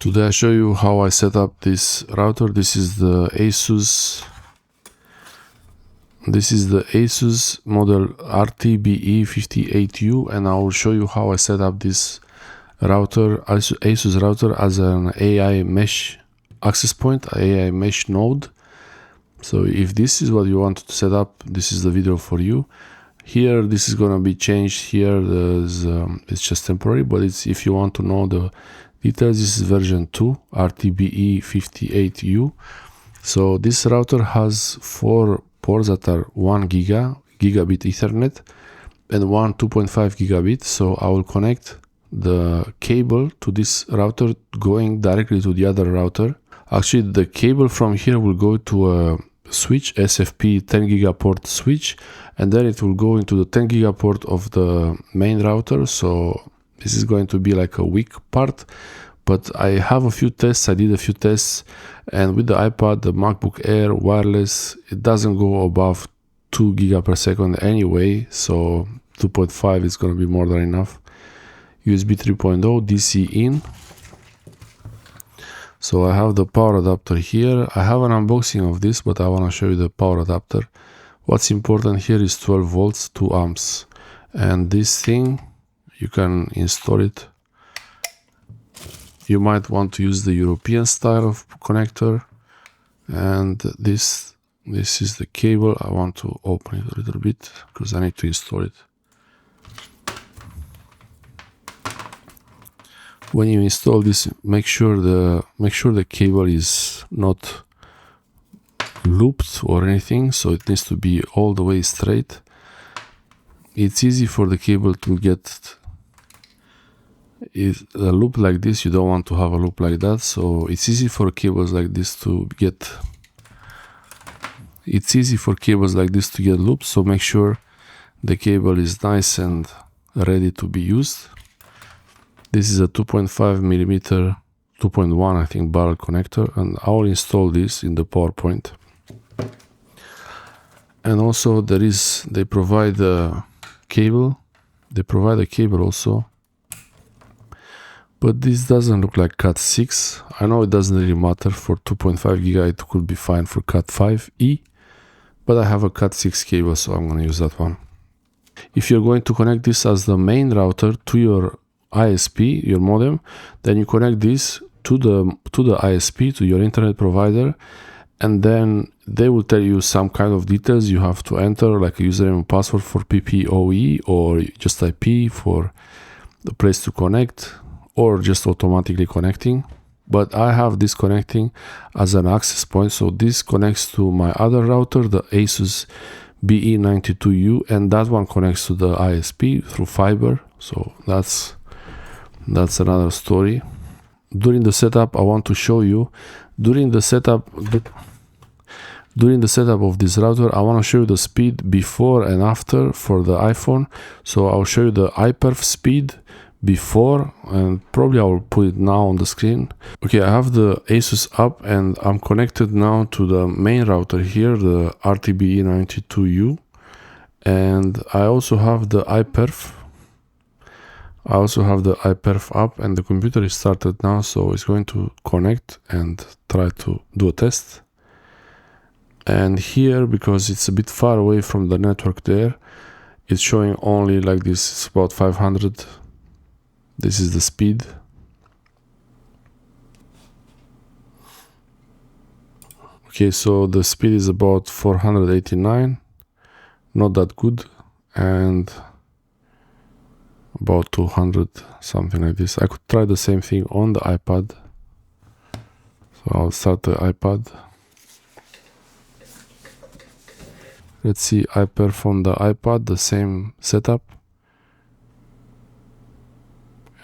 Today I show you how I set up this router. This is the Asus model RT-BE58U, and I will show you how I set up this router, Asus router, as an AI mesh access point, AI mesh node. So if this is what you want to set up, this is the video for you. Here, this is gonna be changed. Here, it's just temporary, but if you want to know the details, this is version 2, RT-BE58U. So this router has 4 ports that are 1 gigabit Ethernet and one 2.5 gigabit. So I will connect the cable to this router going directly to the other router. Actually, the cable from here will go to a switch, SFP 10 gigaport switch, and then it will go into the 10 gigaport of the main router. So this is going to be like a weak part, but I have a few tests. I did a few tests, and with the iPad, the MacBook Air wireless, it doesn't go above 2 giga per second anyway, so 2.5 is going to be more than enough. USB 3.0 DC in. So I have the power adapter here. I have an unboxing of this, but I want to show you the power adapter. What's important here is 12 volts, 2 amps. And this thing, you can install it. You might want to use the European style of connector. And this is the cable. I want to open it a little bit because I need to install it. When you install this, make sure the cable is not looped or anything, so it needs to be all the way straight. It's easy for the cable to get a loop like this. You don't want to have a loop like that, so it's easy for cables like this to get looped. So make sure the cable is nice and ready to be used. This is a 2.5 millimeter, 2.1 I think barrel connector, and I will install this in the PowerPoint. And also they provide a cable. They provide a cable also, but this doesn't look like Cat 6. I know it doesn't really matter. For 2.5 giga it could be fine for Cat 5e, but I have a Cat 6 cable, so I'm going to use that one. If you're going to connect this as the main router to your ISP, your modem, then you connect this to the ISP, to your internet provider, and then they will tell you some kind of details you have to enter, like a username and password for PPOE, or just IP for the place to connect, or just automatically connecting. But I have this connecting as an access point, so this connects to my other router, the Asus BE58U, and that one connects to the ISP through fiber. So that's another story. During the setup, I want to show you, during the setup of this router, I want to show you the speed before and after for the iPhone. So I'll show you the iPerf speed before, and probably I will put it now on the screen. Okay, I have the Asus up and I'm connected now to the main router here, the RT-BE58U, and I also have the iPerf. Up, and the computer is started now, so it's going to connect and try to do a test. And here, because it's a bit far away from the network there, it's showing only like this. It's about 500. This is the speed. Okay, so the speed is about 489, not that good, and about 200, something like this. I could try the same thing on the iPad. So I'll start the iPad. Let's see iPerf on the iPad, the same setup.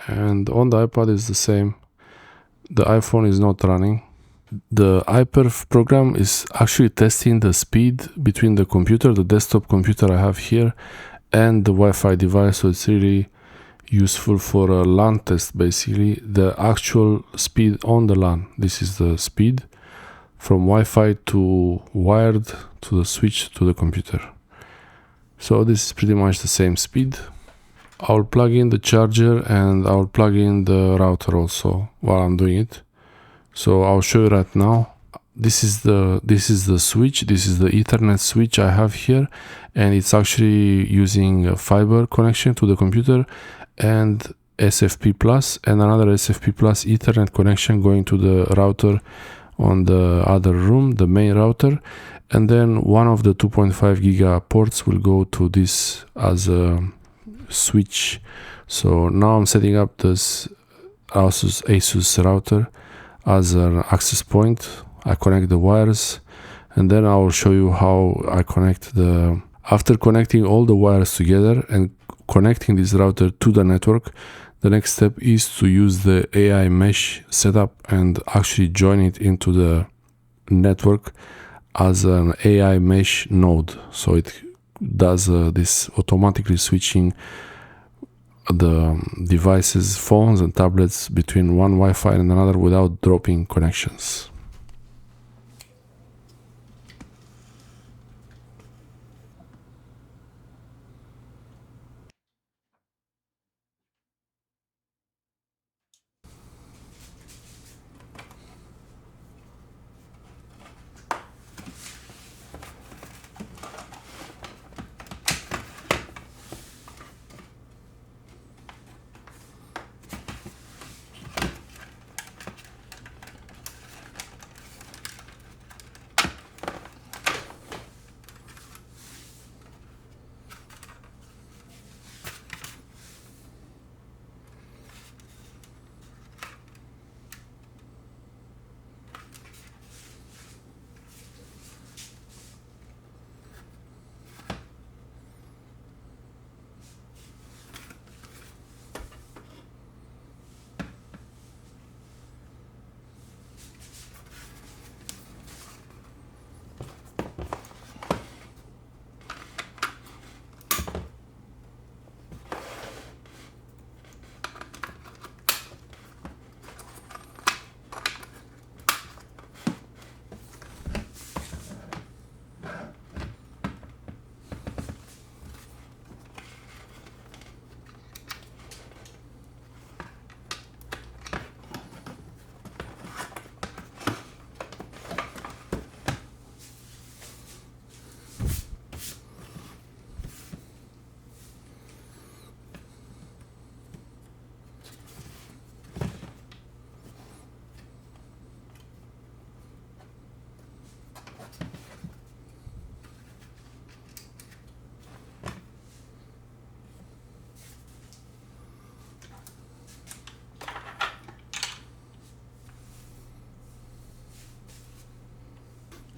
And on the iPad is the same. The iPhone is not running. The iPerf program is actually testing the speed between the computer, the desktop computer I have here, and the Wi-Fi device, so it's really useful for a LAN test. Basically, the actual speed on the LAN. This is the speed from Wi-Fi to wired to the switch to the computer. So this is pretty much the same speed. I'll plug in the charger and I'll plug in the router also while I'm doing it. So I'll show you right now. This is the switch. This is the Ethernet switch I have here, and it's actually using a fiber connection to the computer and SFP plus and another SFP plus Ethernet connection going to the router on the other room, the main router, and then one of the 2.5 giga ports will go to this as a switch. So now I'm setting up this Asus router as an access point. I connect the wires, and then I will show you how I connect after connecting all the wires together and connecting this router to the network. The next step is to use the AI mesh setup and actually join it into the network as an AI mesh node. So it does this automatically switching the devices, phones and tablets between one Wi-Fi and another without dropping connections.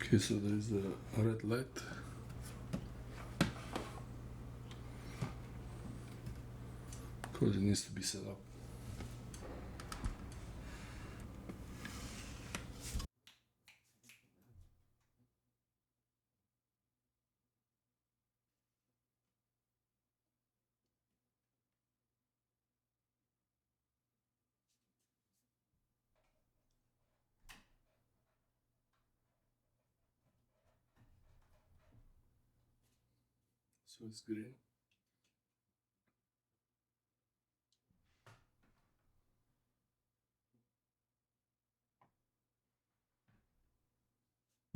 Okay, so there is the red light. Because it needs to be set up. So it's green.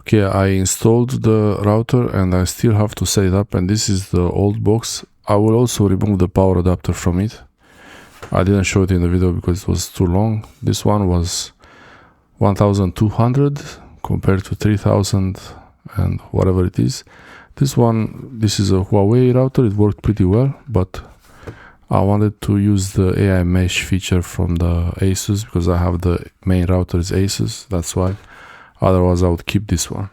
Okay, I installed the router and I still have to set it up, and this is the old box. I will also remove the power adapter from it. I didn't show it in the video because it was too long. This one was 1200 compared to 3000 and whatever it is. This is a Huawei router. It worked pretty well, but I wanted to use the AI mesh feature from the Asus because I have the main router is Asus, that's why. Otherwise I would keep this one.